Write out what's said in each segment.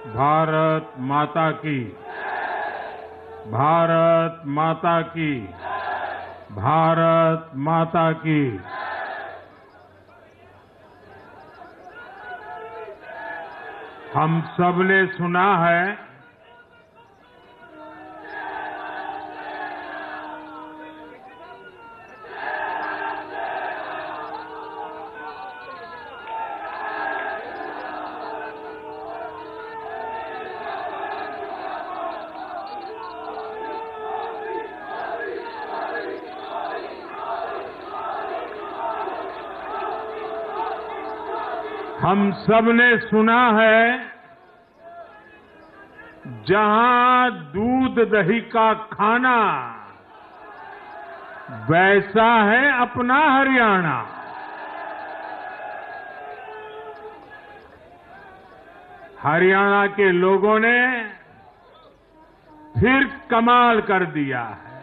भारत माता की, भारत माता की, भारत माता की। हम सबने सुना है हम सबने सुना है जहां दूध दही का खाना वैसा है अपना हरियाणा। हरियाणा के लोगों ने फिर कमाल कर दिया है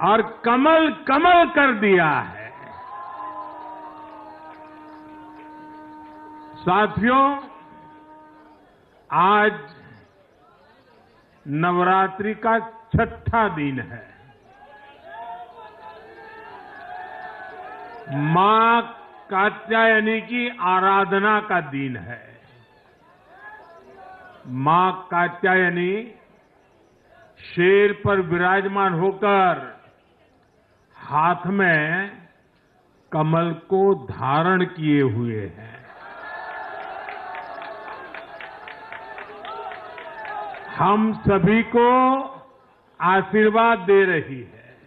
और कमल कमल कर दिया है। साथियों, आज नवरात्रि का छठा दिन है। मां कात्यायनी की आराधना का दिन है। मां कात्यायनी शेर पर विराजमान होकर हाथ में कमल को धारण किए हुए हैं। हम सभी को आशीर्वाद दे रही है।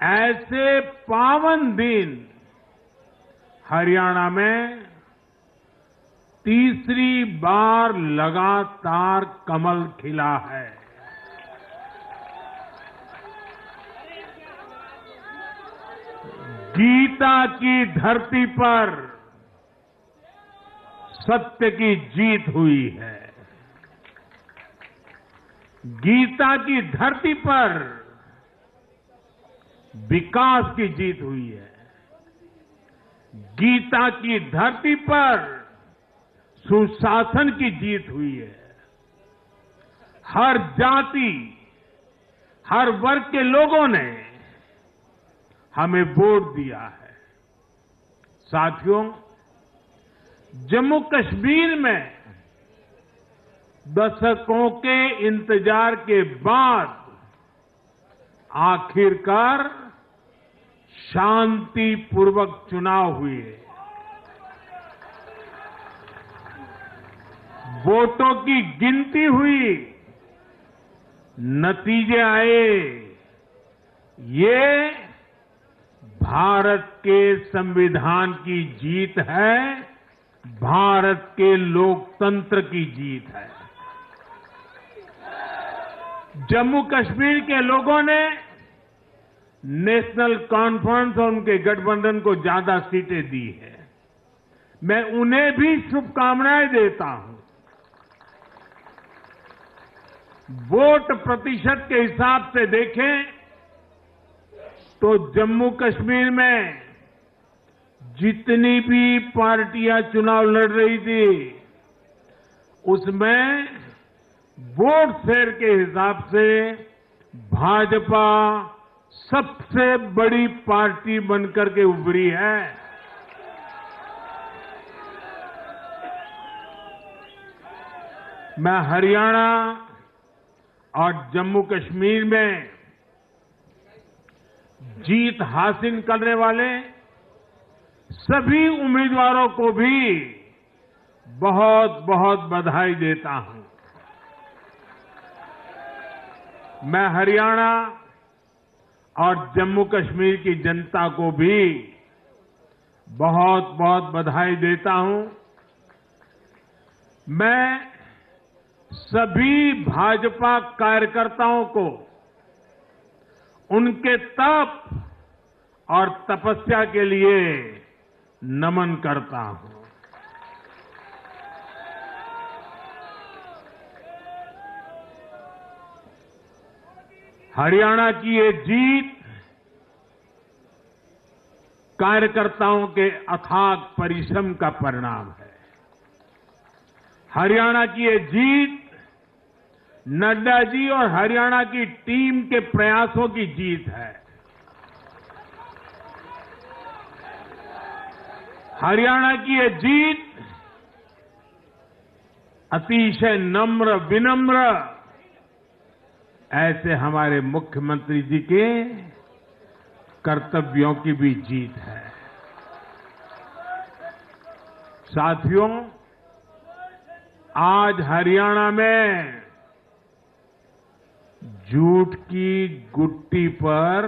ऐसे पावन दिन हरियाणा में तीसरी बार लगातार कमल खिला है। गीता की धरती पर सत्य की जीत हुई है। गीता की धरती पर विकास की जीत हुई है। गीता की धरती पर सुशासन की जीत हुई है। हर जाति, हर वर्ग के लोगों ने हमें वोट दिया है। साथियों, जम्मू कश्मीर में दशकों के इंतजार के बाद आखिरकार शांतिपूर्वक चुनाव हुए। वोटों की गिनती हुई, नतीजे आए। ये भारत के संविधान की जीत है, भारत के लोकतंत्र की जीत है। जम्मू कश्मीर के लोगों ने नेशनल कॉन्फ्रेंस और उनके गठबंधन को ज्यादा सीटें दी है। मैं उन्हें भी शुभकामनाएं देता हूं। वोट प्रतिशत के हिसाब से देखें तो जम्मू कश्मीर में जितनी भी पार्टियां चुनाव लड़ रही थी उसमें वोट शेयर के हिसाब से भाजपा सबसे बड़ी पार्टी बनकर के उभरी है। मैं हरियाणा और जम्मू कश्मीर में जीत हासिल करने वाले सभी उम्मीदवारों को भी बहुत बहुत बधाई देता हूं। मैं हरियाणा और जम्मू कश्मीर की जनता को भी बहुत बहुत बधाई देता हूं। मैं सभी भाजपा कार्यकर्ताओं को उनके तप और तपस्या के लिए नमन करता हूं। हरियाणा की ये जीत कार्यकर्ताओं के अथाग परिश्रम का परिणाम है। हरियाणा की ये जीत नड्डा जी और हरियाणा की टीम के प्रयासों की जीत है। हरियाणा की ये जीत अतिशय नम्र विनम्र ऐसे हमारे मुख्यमंत्री जी के कर्तव्यों की भी जीत है। साथियों, आज हरियाणा में झूठ की गुट्टी पर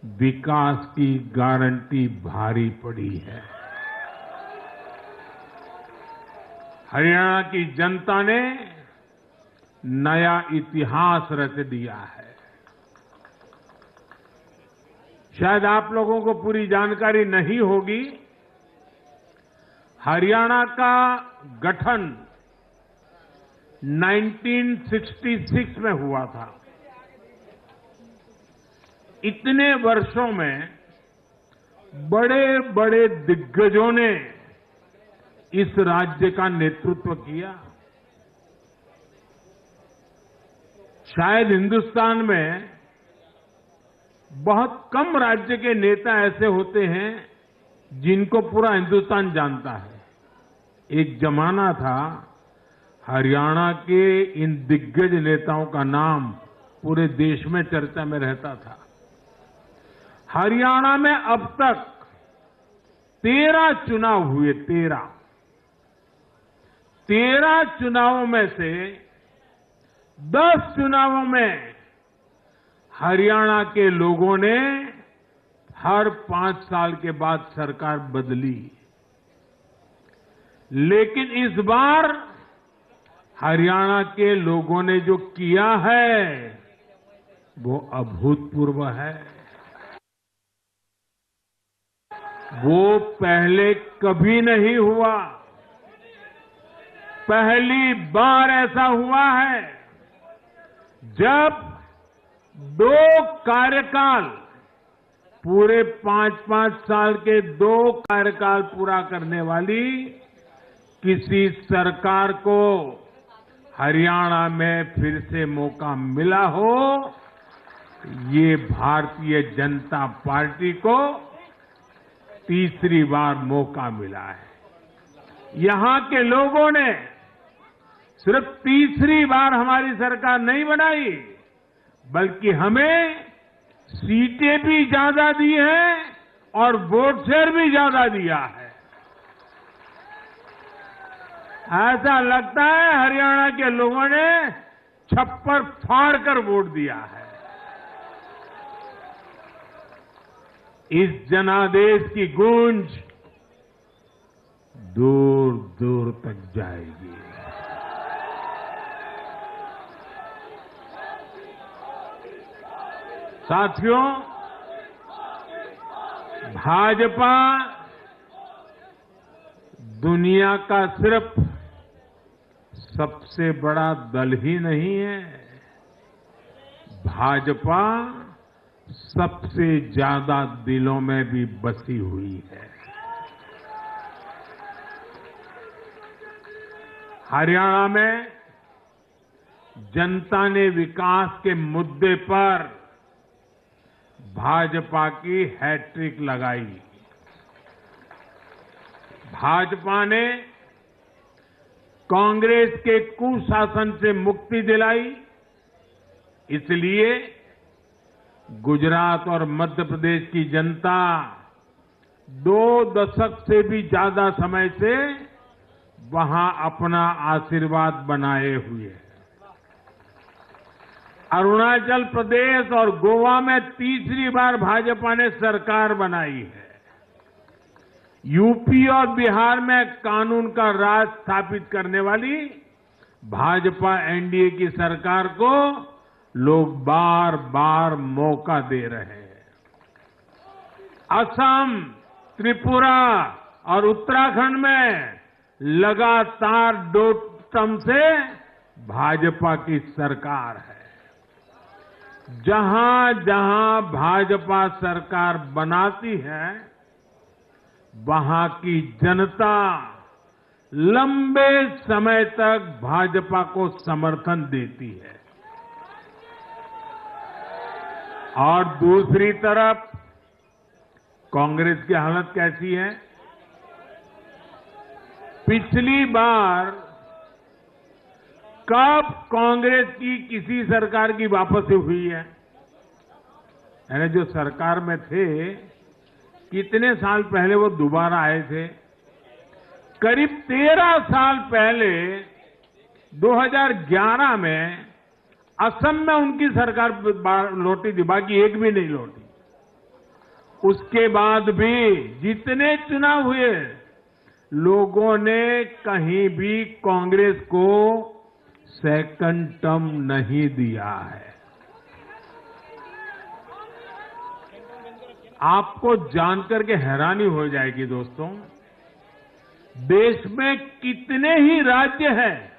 विकास की गारंटी भारी पड़ी है। हरियाणा की जनता ने नया इतिहास रच दिया है। शायद आप लोगों को पूरी जानकारी नहीं होगी, हरियाणा का गठन 1966 में हुआ था। इतने वर्षों में बड़े बड़े दिग्गजों ने इस राज्य का नेतृत्व किया। शायद हिंदुस्तान में बहुत कम राज्य के नेता ऐसे होते हैं जिनको पूरा हिंदुस्तान जानता है। एक जमाना था हरियाणा के इन दिग्गज नेताओं का नाम पूरे देश में चर्चा में रहता था। हरियाणा में अब तक 13 चुनाव हुए। 13 चुनावों में से 10 चुनावों में हरियाणा के लोगों ने हर 5 साल के बाद सरकार बदली, लेकिन इस बार हरियाणा के लोगों ने जो किया है वो अभूतपूर्व है। वो पहले कभी नहीं हुआ। पहली बार ऐसा हुआ है जब 2 कार्यकाल, पूरे 5-5 साल के 2 कार्यकाल पूरा करने वाली किसी सरकार को हरियाणा में फिर से मौका मिला हो। ये भारतीय जनता पार्टी को तीसरी बार मौका मिला है। यहां के लोगों ने सिर्फ तीसरी बार हमारी सरकार नहीं बनाई, बल्कि हमें सीटें भी ज्यादा दी हैं और वोट शेयर भी ज्यादा दिया है। ऐसा लगता है हरियाणा के लोगों ने छप्पर फाड़ कर वोट दिया है। इस जनादेश की गूंज दूर दूर तक जाएगी। साथियों, भाजपा दुनिया का सिर्फ सबसे बड़ा दल ही नहीं है, भाजपा सबसे ज्यादा दिलों में भी बसी हुई है। हरियाणा में जनता ने विकास के मुद्दे पर भाजपा की हैट्रिक लगाई। भाजपा ने कांग्रेस के कुशासन से मुक्ति दिलाई, इसलिए गुजरात और मध्य प्रदेश की जनता 2 दशक से भी ज्यादा समय से वहां अपना आशीर्वाद बनाए हुए है। अरुणाचल प्रदेश और गोवा में तीसरी बार भाजपा ने सरकार बनाई है। यूपी और बिहार में कानून का राज स्थापित करने वाली भाजपा एनडीए की सरकार को लोग बार बार मौका दे रहे हैं। असम, त्रिपुरा और उत्तराखंड में लगातार 2 टर्म से भाजपा की सरकार है। जहां जहां भाजपा सरकार बनाती है, वहां की जनता लंबे समय तक भाजपा को समर्थन देती है और दूसरी तरफ कांग्रेस की हालत कैसी है? पिछली बार कब कांग्रेस की किसी सरकार की वापसी हुई है? यानी जो सरकार में थे, कितने साल पहले वो दोबारा आए थे? करीब 13 साल पहले 2011 में असम में उनकी सरकार लौटी थी, बाकी एक भी नहीं लौटी। उसके बाद भी जितने चुनाव हुए, लोगों ने कहीं भी कांग्रेस को सेकंड टर्म नहीं दिया है। आपको जानकर के हैरानी हो जाएगी दोस्तों, देश में कितने ही राज्य हैं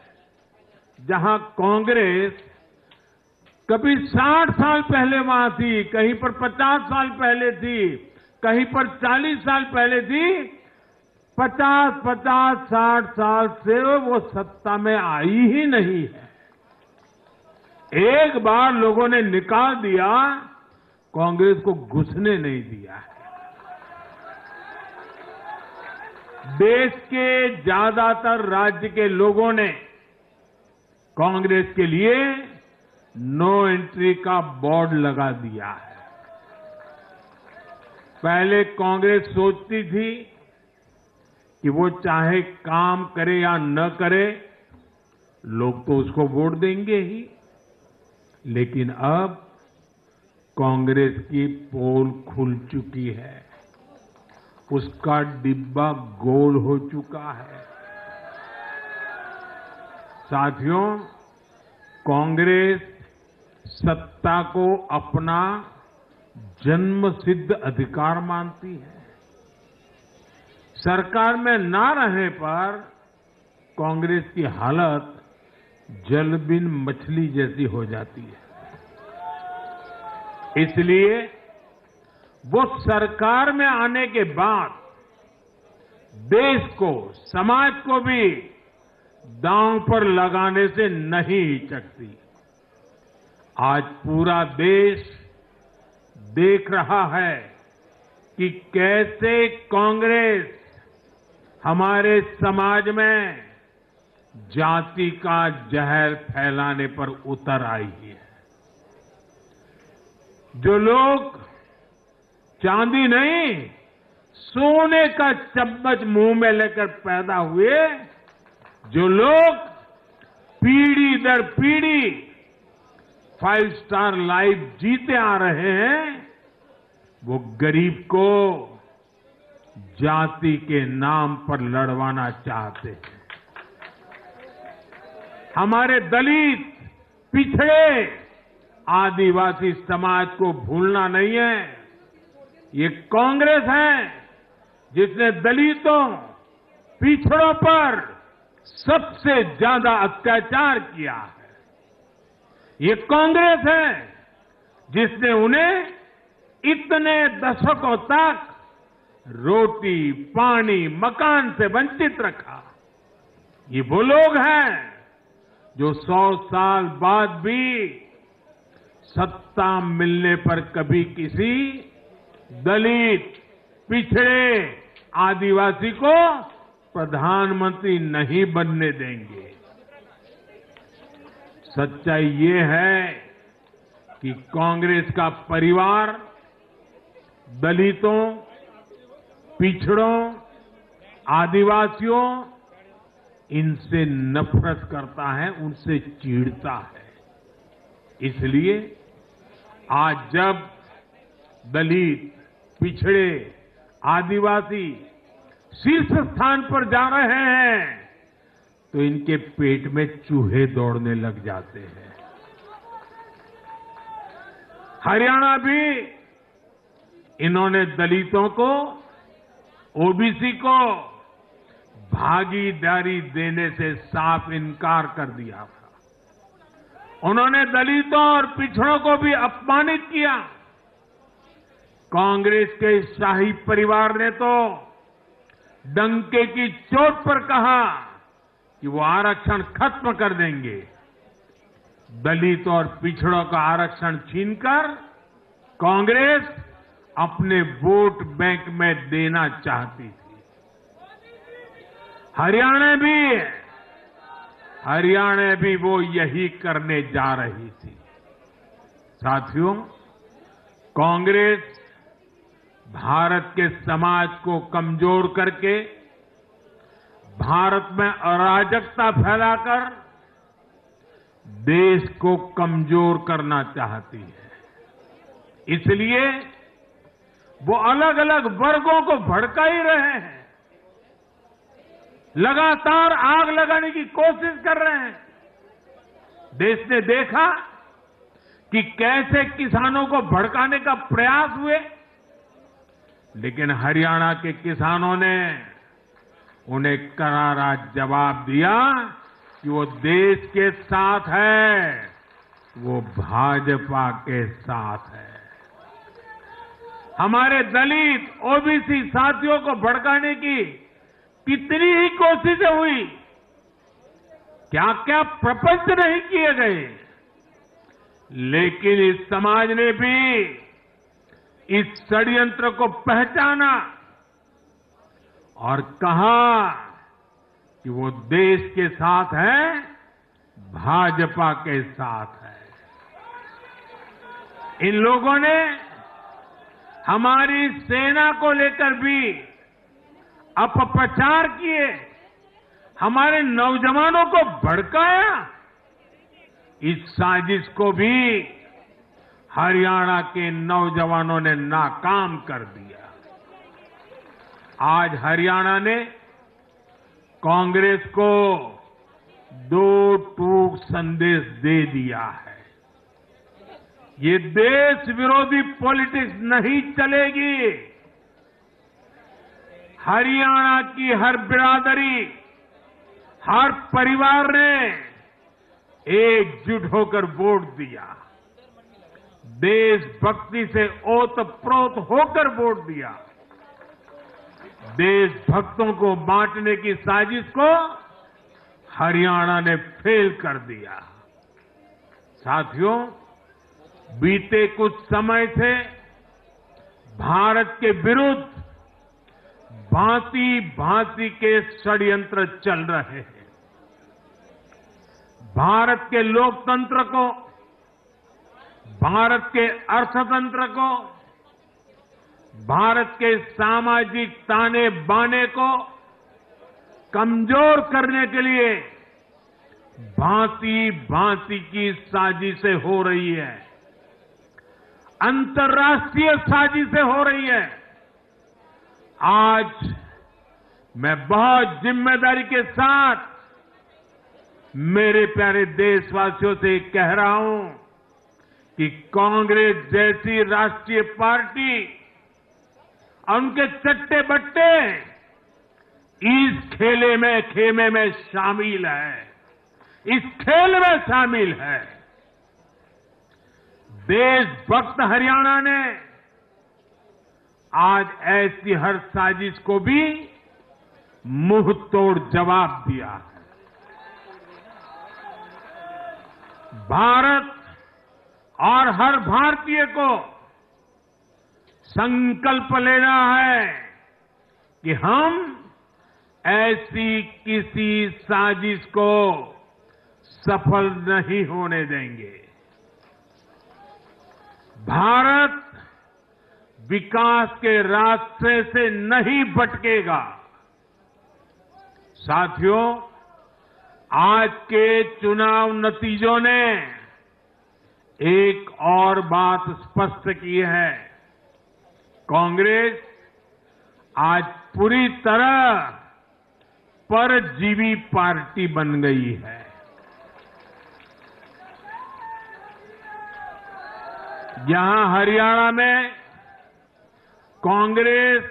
जहां कांग्रेस कभी 60 साल पहले वहां थी, कहीं पर 50 साल पहले थी, कहीं पर 40 साल पहले थी, 50-60 साल से वो सत्ता में आई ही नहीं है। एक बार लोगों ने निकाल दिया, कांग्रेस को घुसने नहीं दिया है। देश के ज्यादातर राज्य के लोगों ने कांग्रेस के लिए नो एंट्री का बोर्ड लगा दिया है। पहले कांग्रेस सोचती थी कि वो चाहे काम करे या न करे, लोग तो उसको वोट देंगे ही। लेकिन अब कांग्रेस की पोल खुल चुकी है, उसका डिब्बा गोल हो चुका है। साथियों, कांग्रेस सत्ता को अपना जन्मसिद्ध अधिकार मानती है। सरकार में ना रहने पर कांग्रेस की हालत जल बिन मछली जैसी हो जाती है। इसलिए वो सरकार में आने के बाद देश को, समाज को भी दांव पर लगाने से नहीं हिचकती। आज पूरा देश देख रहा है कि कैसे कांग्रेस हमारे समाज में जाति का जहर फैलाने पर उतर आई है। जो लोग चांदी नहीं, सोने का चम्मच मुंह में लेकर पैदा हुए, जो लोग पीढ़ी दर पीढ़ी 5 स्टार लाइफ जीते आ रहे हैं, वो गरीब को जाति के नाम पर लड़वाना चाहते हैं। हमारे दलित, पिछड़े, आदिवासी समाज को भूलना नहीं है। ये कांग्रेस है जिसने दलितों, पिछड़ों पर सबसे ज्यादा अत्याचार किया है। ये कांग्रेस है जिसने उन्हें इतने दशकों तक रोटी, पानी, मकान से वंचित रखा। ये वो लोग हैं जो 100 साल बाद भी सत्ता मिलने पर कभी किसी दलित, पिछड़े, आदिवासी को प्रधानमंत्री नहीं बनने देंगे। सच्चाई ये है कि कांग्रेस का परिवार दलितों, पिछड़ों, आदिवासियों, इनसे नफरत करता है, उनसे चिढ़ता है। इसलिए आज जब दलित, पिछड़े, आदिवासी शीर्ष स्थान पर जा रहे हैं, तो इनके पेट में चूहे दौड़ने लग जाते हैं। हरियाणा भी इन्होंने दलितों को, ओबीसी को भागीदारी देने से साफ इनकार कर दिया था। उन्होंने दलितों और पिछड़ों को भी अपमानित किया। कांग्रेस के शाही परिवार ने तो डंके की चोट पर कहा कि वो आरक्षण खत्म कर देंगे। दलित और पिछड़ों का आरक्षण छीनकर कांग्रेस अपने वोट बैंक में देना चाहती थी। हरियाणा भी वो यही करने जा रही थी। साथियों, कांग्रेस भारत के समाज को कमजोर करके, भारत में अराजकता फैलाकर देश को कमजोर करना चाहती है। इसलिए वो अलग अलग वर्गों को भड़का ही रहे हैं, लगातार आग लगाने की कोशिश कर रहे हैं। देश ने देखा कि कैसे किसानों को भड़काने का प्रयास हुए, लेकिन हरियाणा के किसानों ने उन्हें करारा जवाब दिया कि वो देश के साथ है, वो भाजपा के साथ है। हमारे दलित ओबीसी साथियों को भड़काने की कितनी ही कोशिशें हुई, क्या क्या प्रपंच नहीं किए गए, लेकिन इस समाज ने भी इस षड्यंत्र को पहचाना और कहा कि वो देश के साथ है, भाजपा के साथ है। इन लोगों ने हमारी सेना को लेकर भी अपप्रचार किए, हमारे नौजवानों को भड़काया। इस साजिश को भी हरियाणा के नौजवानों ने नाकाम कर दिया। आज हरियाणा ने कांग्रेस को दो टूक संदेश दे दिया है। ये देश विरोधी पॉलिटिक्स नहीं चलेगी। हरियाणा की हर बिरादरी, हर परिवार ने एकजुट होकर वोट दिया, देशभक्ति से ओतप्रोत होकर वोट दिया। देशभक्तों को बांटने की साजिश को हरियाणा ने फेल कर दिया। साथियों, बीते कुछ समय से भारत के विरुद्ध भांति भांति के षड्यंत्र चल रहे हैं। भारत के लोकतंत्र को, भारत के अर्थतंत्र को, भारत के सामाजिक ताने बाने को कमजोर करने के लिए भांति भांति की साजिशें हो रही है, अंतर्राष्ट्रीय साजिशें हो रही है। आज मैं बहुत जिम्मेदारी के साथ मेरे प्यारे देशवासियों से कह रहा हूं कि कांग्रेस जैसी राष्ट्रीय पार्टी और उनके चट्टे बट्टे इस खेमे में शामिल है, इस खेल में शामिल है। देशभक्त हरियाणा ने आज ऐसी हर साजिश को भी मुंह तोड़ जवाब दिया है। भारत और हर भारतीय को संकल्प लेना है कि हम ऐसी किसी साजिश को सफल नहीं होने देंगे। भारत विकास के रास्ते से नहीं भटकेगा। साथियों, आज के चुनाव नतीजों ने एक और बात स्पष्ट की है। कांग्रेस आज पूरी तरह परजीवी पार्टी बन गई है। यहां हरियाणा में कांग्रेस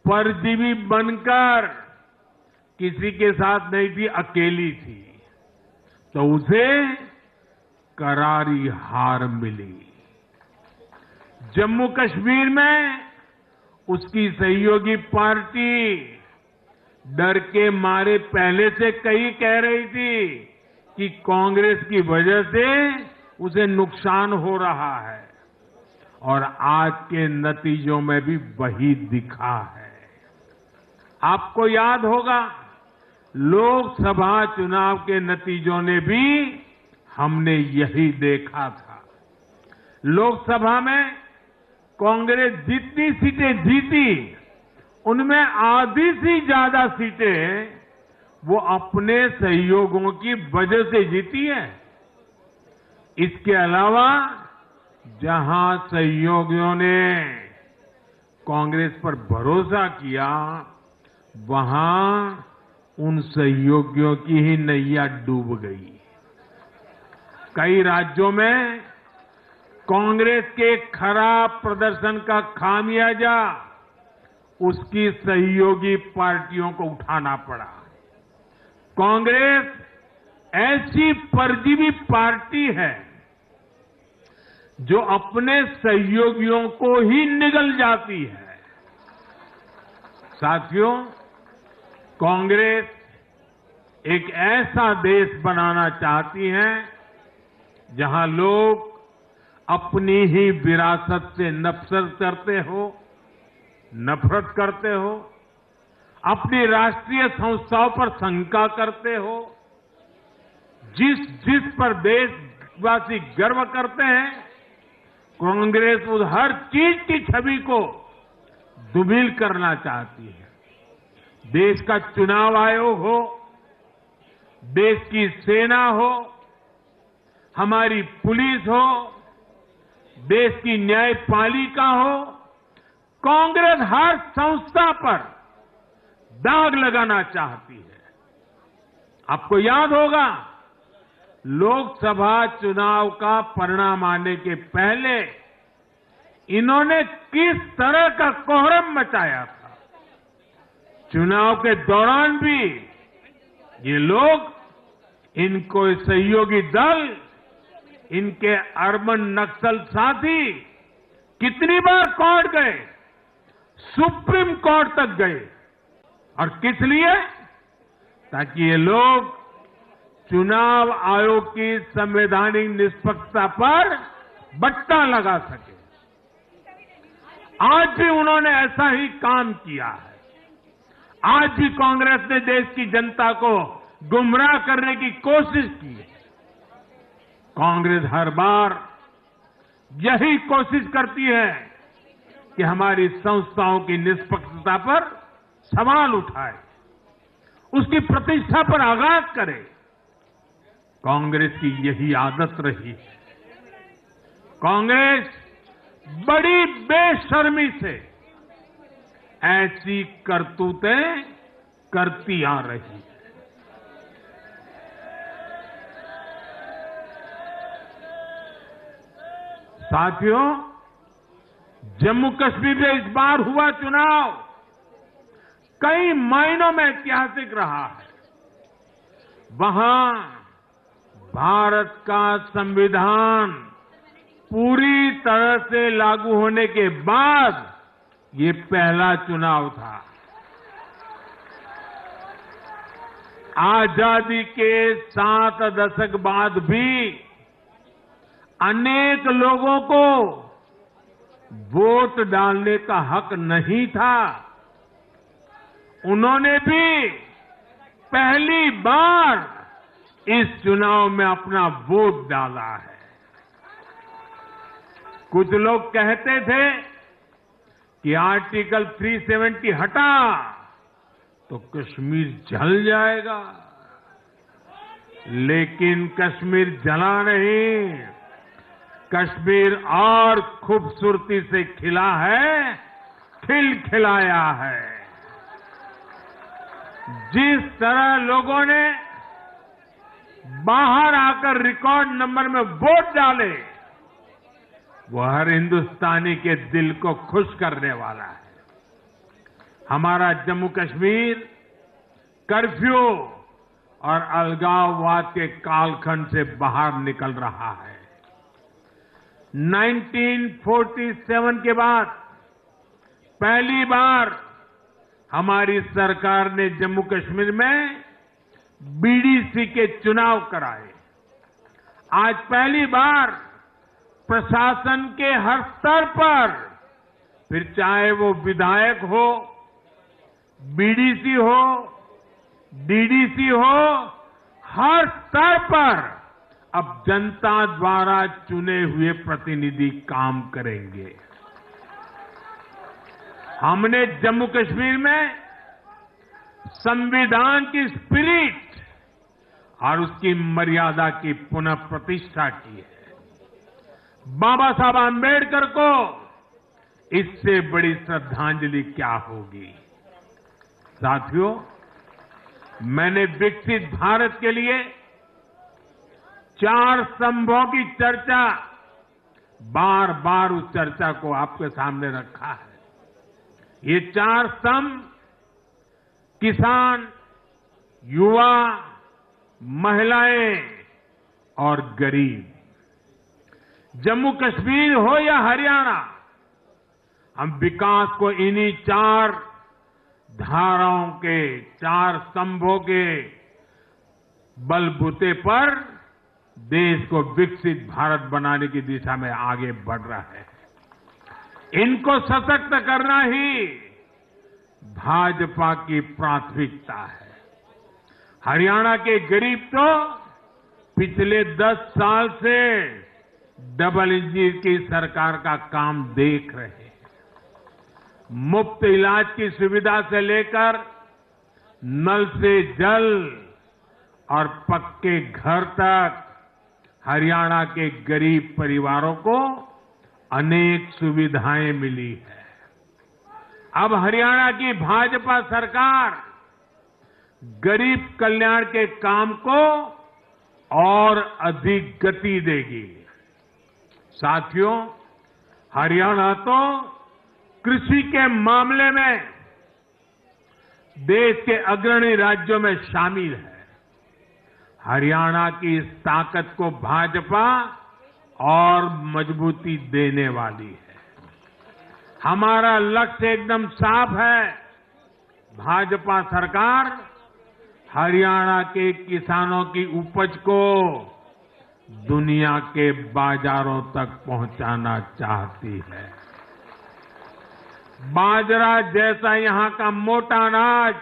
परजीवी बनकर किसी के साथ नहीं थी, अकेली थी, तो उसे करारी हार मिली। जम्मू कश्मीर में उसकी सहयोगी पार्टी डर के मारे पहले से कई कह रही थी कि कांग्रेस की वजह से उसे नुकसान हो रहा है और आज के नतीजों में भी वही दिखा है। आपको याद होगा लोकसभा चुनाव के नतीजों ने भी हमने यही देखा था। लोकसभा में कांग्रेस जितनी सीटें जीती उनमें आधी से ज्यादा सीटें वो अपने सहयोगियों की वजह से जीती है। इसके अलावा जहां सहयोगियों ने कांग्रेस पर भरोसा किया वहां उन सहयोगियों की ही नैया डूब गई। कई राज्यों में कांग्रेस के खराब प्रदर्शन का खामियाजा उसकी सहयोगी पार्टियों को उठाना पड़ा। कांग्रेस ऐसी परजीवी पार्टी है जो अपने सहयोगियों को ही निगल जाती है। साथियों, कांग्रेस एक ऐसा देश बनाना चाहती है जहां लोग अपनी ही विरासत से नफरत करते हो, अपनी राष्ट्रीय संस्थाओं पर शंका करते हो, जिस पर देशवासी गर्व करते हैं, कांग्रेस उस हर चीज की छवि को धूमिल करना चाहती है। देश का चुनाव आयोग हो, देश की सेना हो, हमारी पुलिस हो, देश की न्यायपालिका हो, कांग्रेस हर संस्था पर दाग लगाना चाहती है। आपको याद होगा लोकसभा चुनाव का परिणाम आने के पहले इन्होंने किस तरह का कोहराम मचाया था। चुनाव के दौरान भी ये लोग, इनको सहयोगी दल, इनके अर्बन नक्सल साथी कितनी बार कोर्ट गए, सुप्रीम कोर्ट तक गए। और किस लिए? ताकि ये लोग चुनाव आयोग की संवैधानिक निष्पक्षता पर बट्टा लगा सके। आज भी उन्होंने ऐसा ही काम किया है। आज भी कांग्रेस ने देश की जनता को गुमराह करने की कोशिश की है। कांग्रेस हर बार यही कोशिश करती है कि हमारी संस्थाओं की निष्पक्षता पर सवाल उठाए, उसकी प्रतिष्ठा पर आघात करे। कांग्रेस की यही आदत रही है। कांग्रेस बड़ी बेशर्मी से ऐसी करतूतें करती आ रही है। साथियों, जम्मू कश्मीर में इस बार हुआ चुनाव कई मायनों में ऐतिहासिक रहा है। वहां भारत का संविधान पूरी तरह से लागू होने के बाद ये पहला चुनाव था। आजादी के 7 दशक बाद भी अनेक लोगों को वोट डालने का हक नहीं था। उन्होंने भी पहली बार इस चुनाव में अपना वोट डाला है। कुछ लोग कहते थे कि आर्टिकल 370 हटा तो कश्मीर जल जाएगा, लेकिन कश्मीर जला नहीं, कश्मीर और खूबसूरती से खिला है, खिलखिलाया है। जिस तरह लोगों ने बाहर आकर रिकॉर्ड नंबर में वोट डाले, वो हर हिंदुस्तानी के दिल को खुश करने वाला है। हमारा जम्मू कश्मीर कर्फ्यू और अलगाववाद के कालखंड से बाहर निकल रहा है। 1947 के बाद पहली बार हमारी सरकार ने जम्मू कश्मीर में बीडीसी के चुनाव कराए। आज पहली बार प्रशासन के हर स्तर पर, फिर चाहे वो विधायक हो, बीडीसी हो, डीडीसी हो, हर स्तर पर अब जनता द्वारा चुने हुए प्रतिनिधि काम करेंगे। हमने जम्मू कश्मीर में संविधान की स्पिरिट और उसकी मर्यादा की पुनः प्रतिष्ठा की है। बाबा साहब आम्बेडकर को इससे बड़ी श्रद्धांजलि क्या होगी। साथियों, मैंने विकसित भारत के लिए 4 स्तंभों की चर्चा, बार बार उस चर्चा को आपके सामने रखा है। ये 4 स्तंभ किसान, युवा, महिलाएं और गरीब। जम्मू कश्मीर हो या हरियाणा, हम विकास को इन्हीं 4 धाराओं के, 4 स्तंभों के बलबूते पर देश को विकसित भारत बनाने की दिशा में आगे बढ़ रहा है। इनको सशक्त करना ही भाजपा की प्राथमिकता है। हरियाणा के गरीब तो पिछले 10 साल से डबल इंजन की सरकार का काम देख रहे हैं। मुफ्त इलाज की सुविधा से लेकर नल से जल और पक्के घर तक हरियाणा के गरीब परिवारों को अनेक सुविधाएं मिली है। अब हरियाणा की भाजपा सरकार गरीब कल्याण के काम को और अधिक गति देगी। साथियों, हरियाणा तो कृषि के मामले में देश के अग्रणी राज्यों में शामिल है। हरियाणा की इस ताकत को भाजपा और मजबूती देने वाली है। हमारा लक्ष्य एकदम साफ है। भाजपा सरकार हरियाणा के किसानों की उपज को दुनिया के बाजारों तक पहुंचाना चाहती है। बाजरा जैसा यहां का मोटा अनाज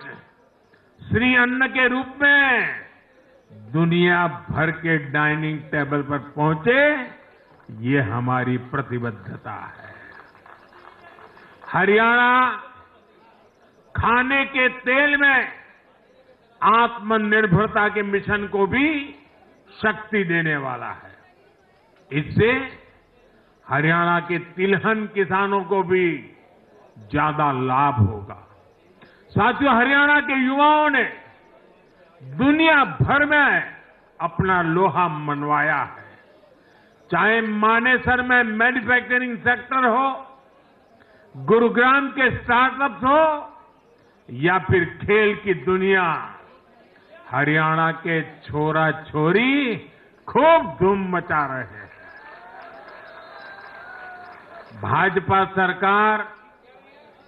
श्री अन्न के रूप में दुनिया भर के डाइनिंग टेबल पर पहुंचे, ये हमारी प्रतिबद्धता है। हरियाणा खाने के तेल में आत्मनिर्भरता के मिशन को भी शक्ति देने वाला है। इससे हरियाणा के तिलहन किसानों को भी ज्यादा लाभ होगा। साथियों, हरियाणा के युवाओं ने दुनिया भर में अपना लोहा मनवाया है। चाहे मानेसर में मैन्युफैक्चरिंग सेक्टर हो, गुरुग्राम के स्टार्टअप्स हो या फिर खेल की दुनिया, हरियाणा के छोरा छोरी खूब धूम मचा रहे हैं। भाजपा सरकार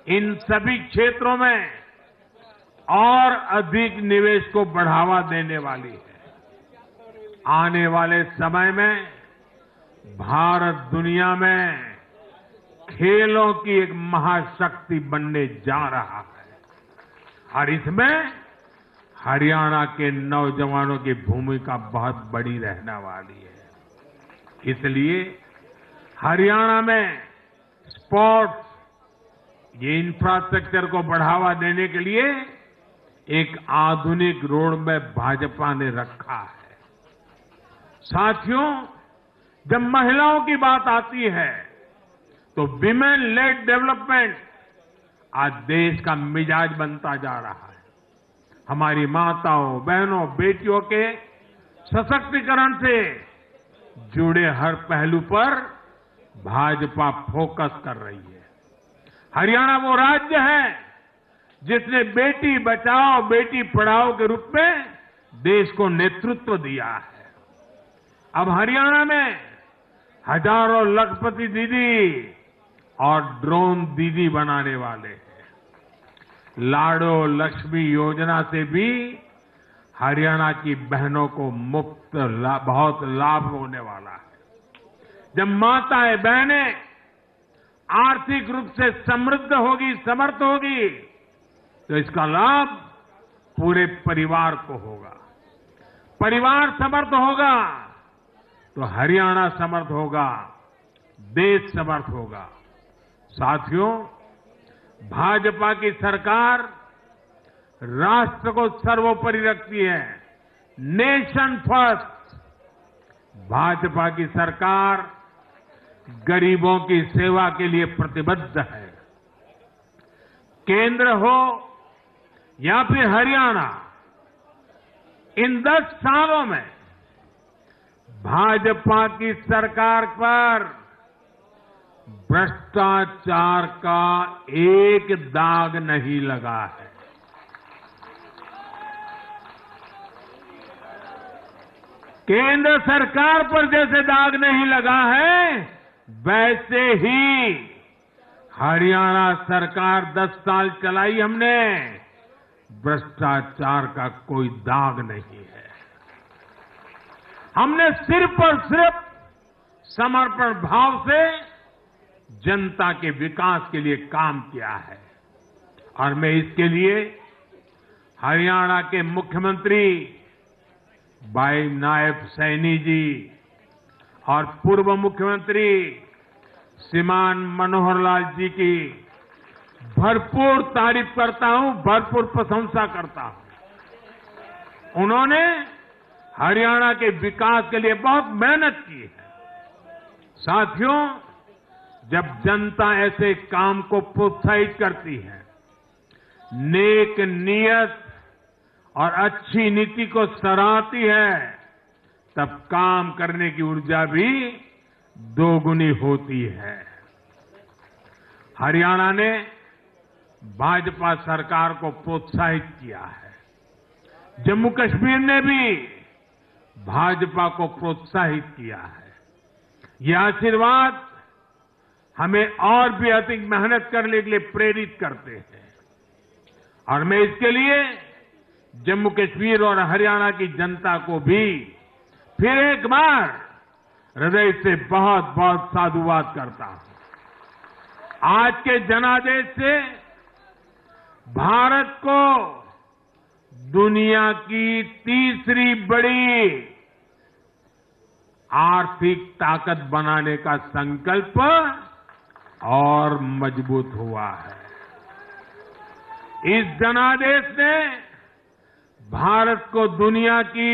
इन सभी क्षेत्रों में और अधिक निवेश को बढ़ावा देने वाली है। आने वाले समय में भारत दुनिया में खेलों की एक महाशक्ति बनने जा रहा है और इसमें हरियाणा के नौजवानों की भूमिका बहुत बड़ी रहने वाली है। इसलिए हरियाणा में स्पोर्ट्स, ये इंफ्रास्ट्रक्चर को बढ़ावा देने के लिए एक आधुनिक रोड मैप भाजपा ने रखा है। साथियों, जब महिलाओं की बात आती है तो विमेन लेड डेवलपमेंट आज देश का मिजाज बनता जा रहा है। हमारी माताओं, बहनों, बेटियों के सशक्तिकरण से जुड़े हर पहलू पर भाजपा फोकस कर रही है। हरियाणा वो राज्य है जिसने बेटी बचाओ बेटी पढ़ाओ के रूप में देश को नेतृत्व दिया है। अब हरियाणा में हजारों लखपति दीदी और ड्रोन दीदी बनाने वाले हैं। लाडो लक्ष्मी योजना से भी हरियाणा की बहनों को मुफ्त बहुत लाभ होने वाला है। जब माताएं बहनें आर्थिक रूप से समृद्ध होगी, समर्थ होगी, तो इसका लाभ पूरे परिवार को होगा। परिवार समर्थ होगा तो हरियाणा समर्थ होगा, देश समर्थ होगा। साथियों, भाजपा की सरकार राष्ट्र को सर्वोपरि रखती है। Nation first. भाजपा की सरकार गरीबों की सेवा के लिए प्रतिबद्ध है। केंद्र हो या फिर हरियाणा, इन 10 सालों में भाजपा की सरकार पर भ्रष्टाचार का एक दाग नहीं लगा है। केंद्र सरकार पर जैसे दाग नहीं लगा है, वैसे ही हरियाणा सरकार 10 साल चलाई हमने, भ्रष्टाचार का कोई दाग नहीं है। हमने सिर्फ और सिर्फ समर्पण भाव से जनता के विकास के लिए काम किया है। और मैं इसके लिए हरियाणा के मुख्यमंत्री भाई नायब सैनी जी और पूर्व मुख्यमंत्री श्रीमान मनोहर लाल जी की भरपूर तारीफ करता हूं, भरपूर प्रशंसा करता हूं। उन्होंने हरियाणा के विकास के लिए बहुत मेहनत की है। साथियों, जब जनता ऐसे काम को प्रोत्साहित करती है, नेक नियत और अच्छी नीति को सराहती है, तब काम करने की ऊर्जा भी दोगुनी होती है। हरियाणा ने भाजपा सरकार को प्रोत्साहित किया है। जम्मू कश्मीर ने भी भाजपा को प्रोत्साहित किया है। ये आशीर्वाद हमें और भी अधिक मेहनत करने के लिए प्रेरित करते हैं। और मैं इसके लिए जम्मू कश्मीर और हरियाणा की जनता को भी फिर एक बार हृदय से बहुत बहुत साधुवाद करता हूं। आज के जनादेश से भारत को दुनिया की तीसरी बड़ी आर्थिक ताकत बनाने का संकल्प और मजबूत हुआ है। इस जनादेश ने भारत को दुनिया की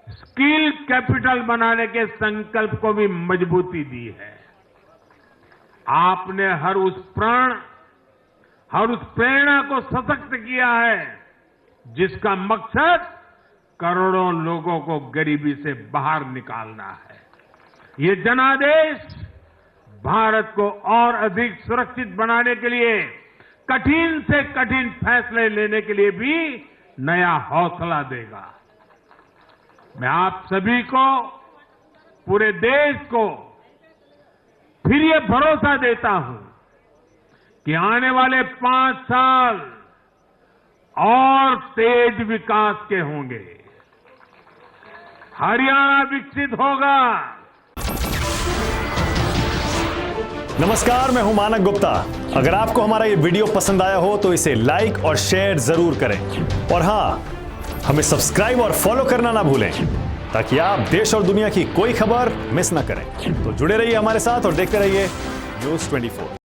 स्किल कैपिटल बनाने के संकल्प को भी मजबूती दी है। आपने हर उस प्रेरणा को सशक्त किया है जिसका मकसद करोड़ों लोगों को गरीबी से बाहर निकालना है। ये जनादेश भारत को और अधिक सुरक्षित बनाने के लिए कठिन से कठिन फैसले लेने के लिए भी नया हौसला देगा। मैं आप सभी को, पूरे देश को फिर ये भरोसा देता हूं कि आने वाले 5 साल और तेज विकास के होंगे। हरियाणा विकसित होगा। नमस्कार, मैं हूं मानक गुप्ता। अगर आपको हमारा ये वीडियो पसंद आया हो तो इसे लाइक और शेयर जरूर करें। और हां, हमें सब्सक्राइब और फॉलो करना ना भूलें ताकि आप देश और दुनिया की कोई खबर मिस ना करें। तो जुड़े रहिए हमारे साथ और देखते रहिए News 24।